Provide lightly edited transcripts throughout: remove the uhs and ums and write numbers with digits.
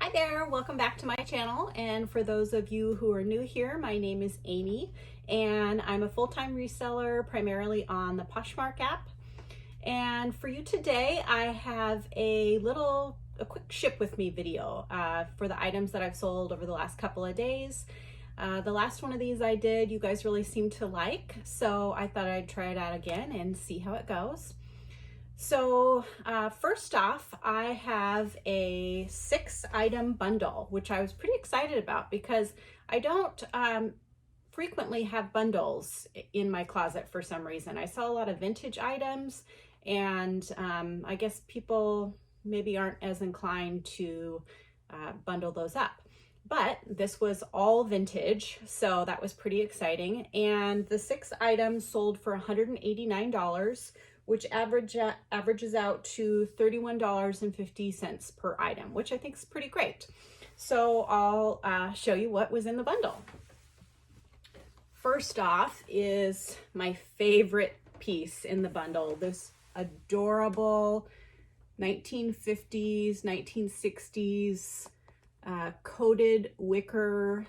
Hi there, welcome back to my channel. And for those of you who are new here, my name is Amy and I'm a full-time reseller primarily on the Poshmark app. And for you today, I have a quick ship with me video for the items that I've sold over the last couple of days. The last one of these I did, you guys really seemed to like, so I thought I'd try it out again and see how it goes. So first off, I have a 6-item bundle, which I was pretty excited about because I don't frequently have bundles in my closet for some reason. I sell a lot of vintage items, and I guess people maybe aren't as inclined to bundle those up. But this was all vintage, so that was pretty exciting. And the 6 items sold for $189, which averages out to $31.50 per item, which I think is pretty great. So I'll show you what was in the bundle. First off is my favorite piece in the bundle, this adorable 1950s, 1960s coated wicker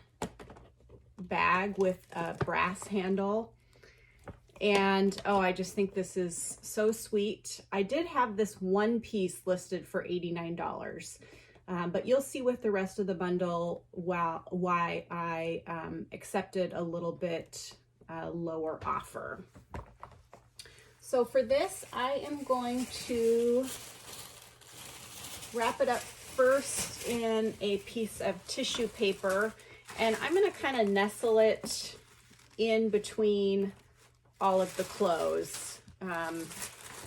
bag with a brass handle. And oh, I just think this is so sweet. I did have this one piece listed for $89, but you'll see with the rest of the bundle why I accepted a little bit lower offer. So for this, I am going to wrap it up first in a piece of tissue paper, and I'm going to kind of nestle it in between all of the clothes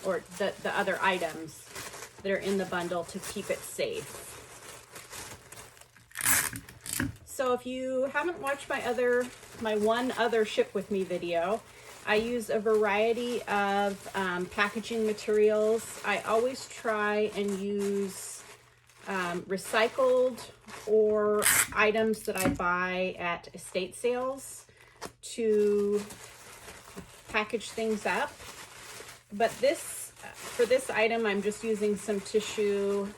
or the other items that are in the bundle to keep it safe. So if you haven't watched my one other ship with me video, I use a variety of packaging materials. I always try and use recycled or items that I buy at estate sales to package things up. But for this item, I'm just using some tissue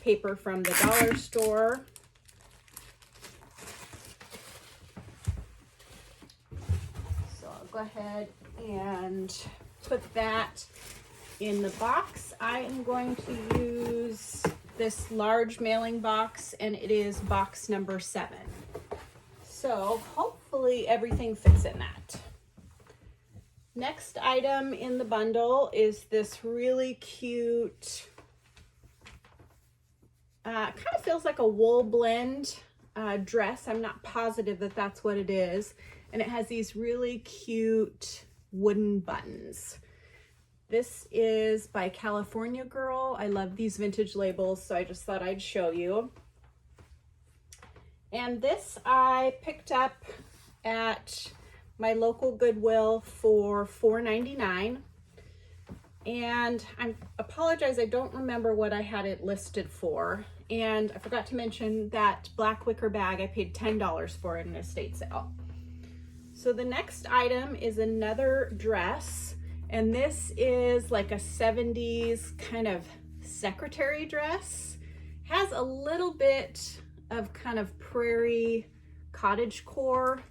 paper from the dollar store. So I'll go ahead and put that in the box. I am going to use this large mailing box, and it is box number 7. So hopefully everything fits in that. Next item in the bundle is this really cute, kind of feels like a wool blend dress. I'm not positive that that's what it is. And it has these really cute wooden buttons. This is by California Girl. I love these vintage labels, so I just thought I'd show you. And this I picked up at my local Goodwill for $4.99, and I apologize, I don't remember what I had it listed for, and I forgot to mention that black wicker bag I paid $10 for in an estate sale. So the next item is another dress, and this is like a 70s kind of secretary dress. Has a little bit of kind of prairie cottagecore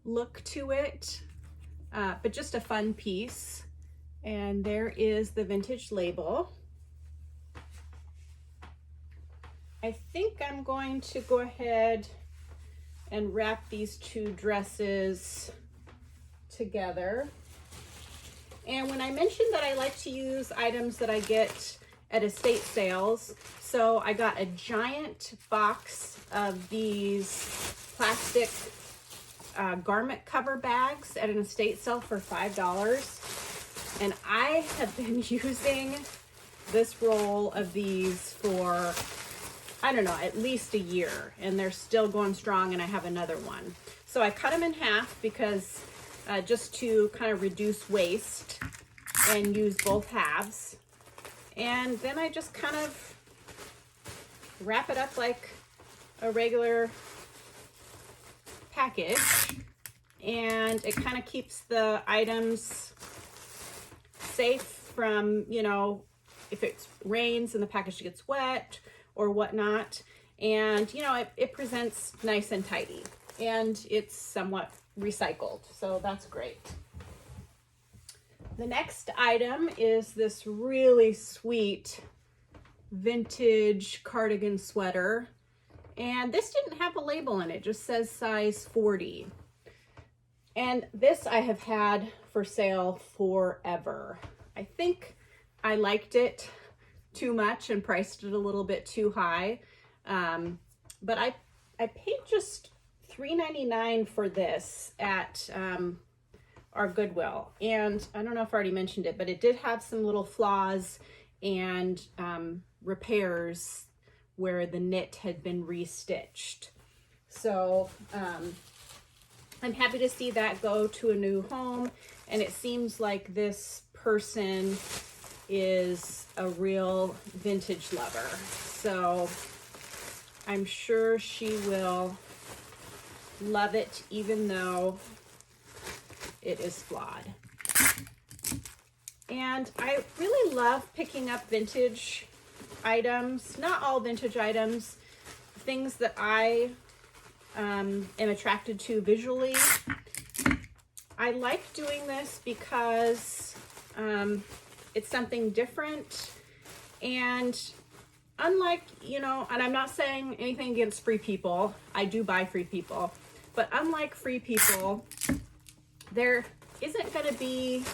look to it, but just a fun piece. And there is the vintage label. I think I'm going to go ahead and wrap these two dresses together. And when I mentioned that I like to use items that I get at estate sales, so I got a giant box of these plastic garment cover bags at an estate sale for $5, and I have been using this roll of these for, I don't know, at least a year, and they're still going strong, and I have another one. So I cut them in half because just to kind of reduce waste and use both halves, and then I just kind of wrap it up like a regular package, and it kind of keeps the items safe from, you know, if it rains and the package gets wet or whatnot. and you know, it presents nice and tidy, and it's somewhat recycled, so that's great. The next item is this really sweet vintage cardigan sweater, and this didn't have a label in it, just says size 40. And this I have had for sale forever. I think I liked it too much and priced it a little bit too high. But I paid just $3.99 for this at our Goodwill. And I don't know if I already mentioned it, but it did have some little flaws and repairs where the knit had been restitched. So I'm happy to see that go to a new home, and it seems like this person is a real vintage lover. So I'm sure she will love it, even though it is flawed. And I really love picking up vintage items, not all vintage items, things that I am attracted to visually. I like doing this because it's something different, and unlike, you know, and I'm not saying anything against Free People, I do buy Free People, but unlike Free People, there isn't going to be,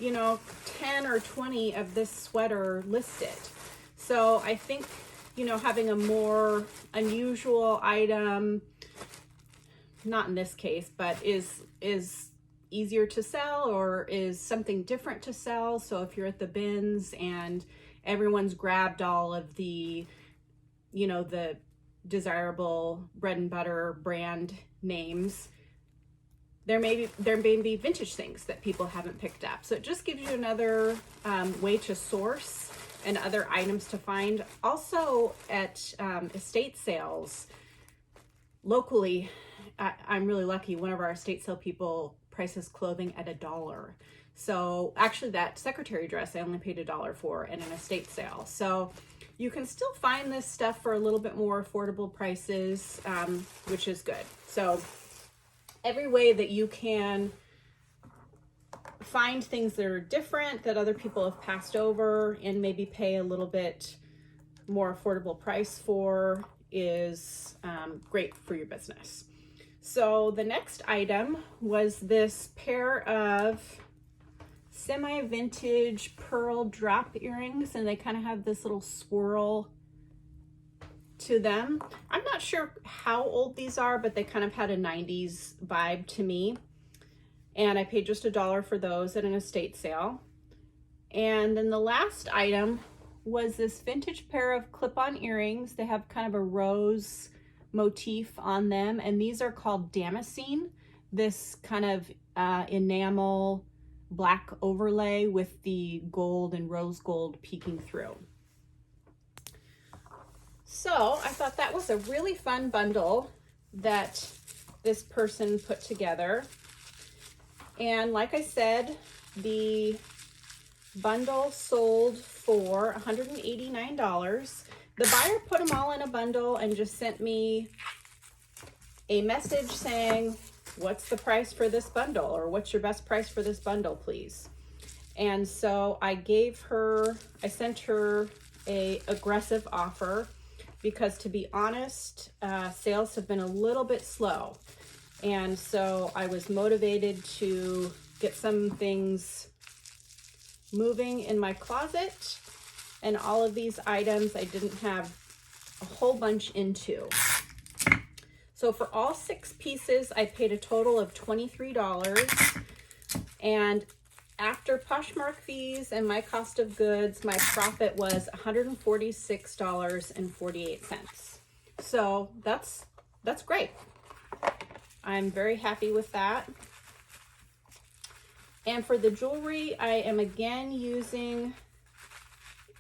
you know, 10 or 20 of this sweater listed. So I think, you know, having a more unusual item, not in this case, but is easier to sell, or is something different to sell. So if you're at the bins and everyone's grabbed all of the, you know, the desirable bread and butter brand names, there may be vintage things that people haven't picked up. So it just gives you another way to source and other items to find. Also at estate sales locally, I'm really lucky. One of our estate sale people prices clothing at $1. So actually that secretary dress I only paid $1 for at an estate sale. So you can still find this stuff for a little bit more affordable prices, which is good. So every way that you can find things that are different, that other people have passed over and maybe pay a little bit more affordable price for, is great for your business. So the next item was this pair of semi-vintage pearl drop earrings, and they kind of have this little swirl to them. I'm not sure how old these are, but they kind of had a 90s vibe to me. And I paid just $1 for those at an estate sale. And then the last item was this vintage pair of clip-on earrings. They have kind of a rose motif on them, and these are called damascene. This kind of enamel black overlay with the gold and rose gold peeking through. So I thought that was a really fun bundle that this person put together. And like I said, the bundle sold for $189. The buyer put them all in a bundle and just sent me a message saying, what's the price for this bundle? Or what's your best price for this bundle, please? And so I sent her a aggressive offer, because to be honest, sales have been a little bit slow. And so I was motivated to get some things moving in my closet. And all of these items I didn't have a whole bunch into. So for all 6 pieces, I paid a total of $23. And after Poshmark fees and my cost of goods, my profit was $146.48. So that's great. I'm very happy with that. And for the jewelry, I am again using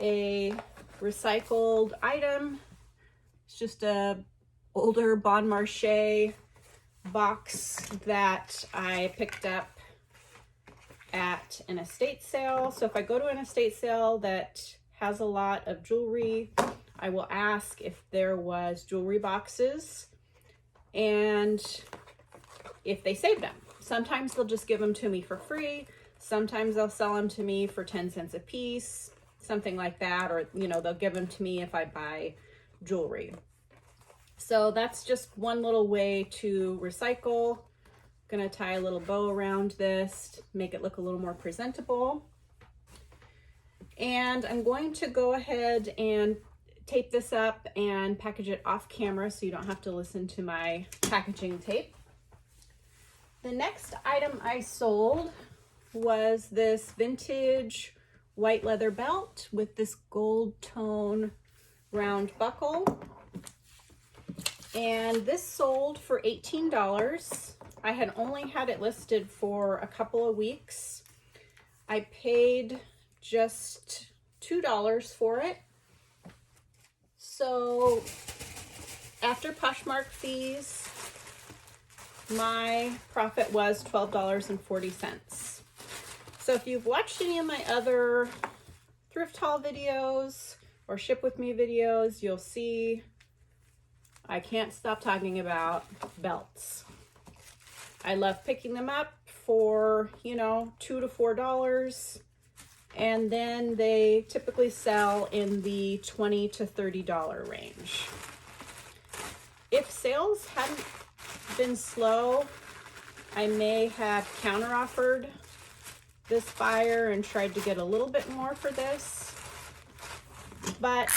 a recycled item. It's just a older Bon Marché box that I picked up at an estate sale. So if I go to an estate sale that has a lot of jewelry, I will ask if there was jewelry boxes and if they saved them. Sometimes they'll just give them to me for free. Sometimes they'll sell them to me for 10 cents a piece, something like that. Or, you know, they'll give them to me if I buy jewelry. So that's just one little way to recycle. Gonna tie a little bow around this, make it look a little more presentable. And I'm going to go ahead and tape this up and package it off camera so you don't have to listen to my packaging tape. The next item I sold was this vintage white leather belt with this gold tone round buckle. And this sold for $18. I had only had it listed for a couple of weeks. I paid just $2 for it. So after Poshmark fees, my profit was $12.40. So if you've watched any of my other thrift haul videos or ship with me videos, you'll see I can't stop talking about belts. I love picking them up for, you know, $2 to $4, and then they typically sell in the $20 to $30 range. If sales hadn't been slow, I may have counter-offered this buyer and tried to get a little bit more for this, but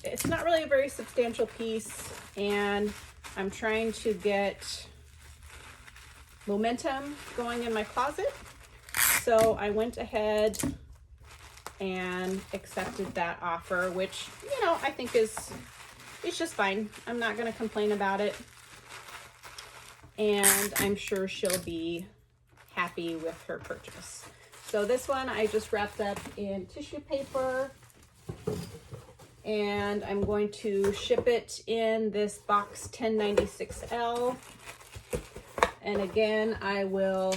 it's not really a very substantial piece, and I'm trying to get momentum going in my closet. So I went ahead and accepted that offer, which, you know, I think it's just fine. I'm not going to complain about it. And I'm sure she'll be happy with her purchase. So this one I just wrapped up in tissue paper, and I'm going to ship it in this box 1096L. And again, I will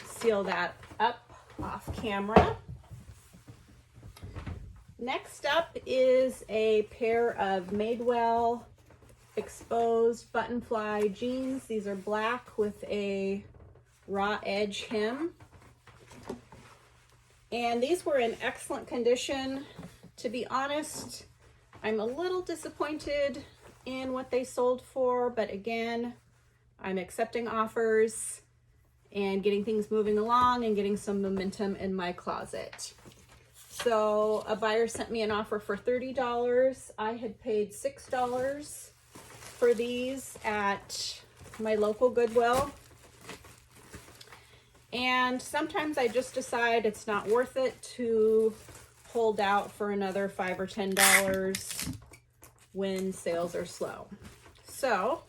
seal that up off camera. Next up is a pair of Madewell exposed button fly jeans. These are black with a raw edge hem. And these were in excellent condition. To be honest, I'm a little disappointed in what they sold for, but again, I'm accepting offers and getting things moving along and getting some momentum in my closet. So a buyer sent me an offer for $30. I had paid $6 for these at my local Goodwill. And sometimes I just decide it's not worth it to hold out for another $5 or $10 when sales are slow. So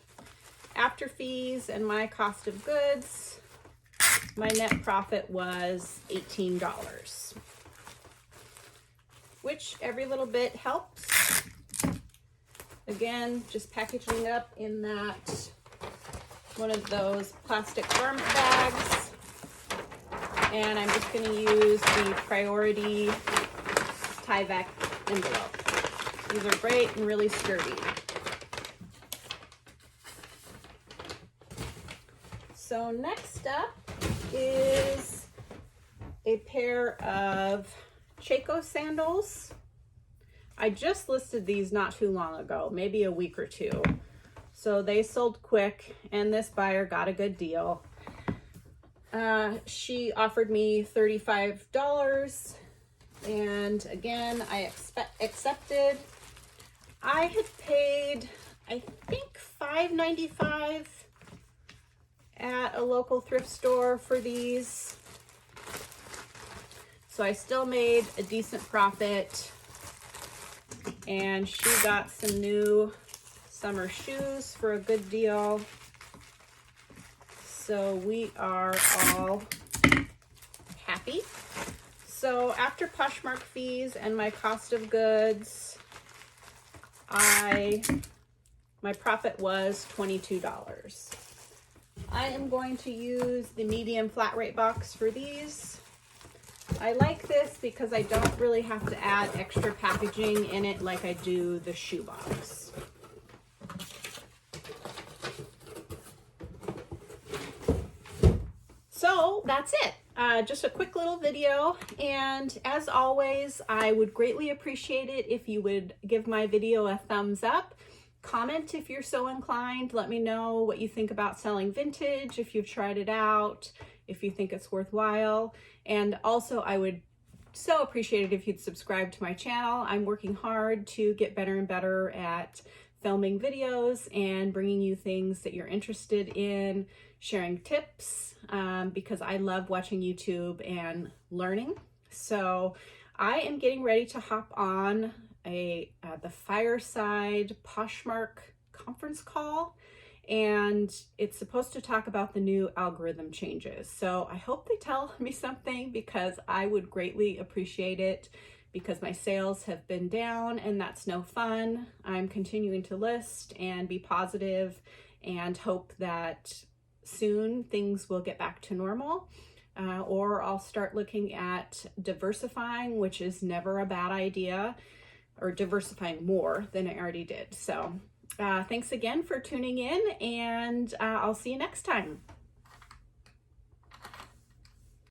after fees and my cost of goods, my net profit was $18, which every little bit helps. Again, just packaging up in that one of those plastic garment bags. And I'm just going to use the Priority Tyvek envelope. These are great and really sturdy. So next up is a pair of Chaco sandals. I just listed these not too long ago, maybe a week or two. So they sold quick and this buyer got a good deal. She offered me $35 and again, I accepted. I had paid, I think, $5.95 at a local thrift store for these. So I still made a decent profit, and she got some new summer shoes for a good deal. So we are all happy. So after Poshmark fees and my cost of goods, my profit was $22. I am going to use the medium flat rate box for these. I like this because I don't really have to add extra packaging in it like I do the shoebox. So that's it. Just a quick little video, and as always, I would greatly appreciate it if you would give my video a thumbs up. Comment if you're so inclined. Let me know what you think about selling vintage, if you've tried it out, if you think it's worthwhile. And also, I would so appreciate it if you'd subscribe to my channel. I'm working hard to get better and better at filming videos and bringing you things that you're interested in, sharing tips, because I love watching YouTube and learning. So I am getting ready to hop on the Fireside Poshmark conference call, and it's supposed to talk about the new algorithm changes. So I hope they tell me something, because I would greatly appreciate it, because my sales have been down and that's no fun. I'm continuing to list and be positive and hope that soon things will get back to normal, or I'll start looking at diversifying, which is never a bad idea, or diversifying more than I already did. So thanks again for tuning in, and I'll see you next time.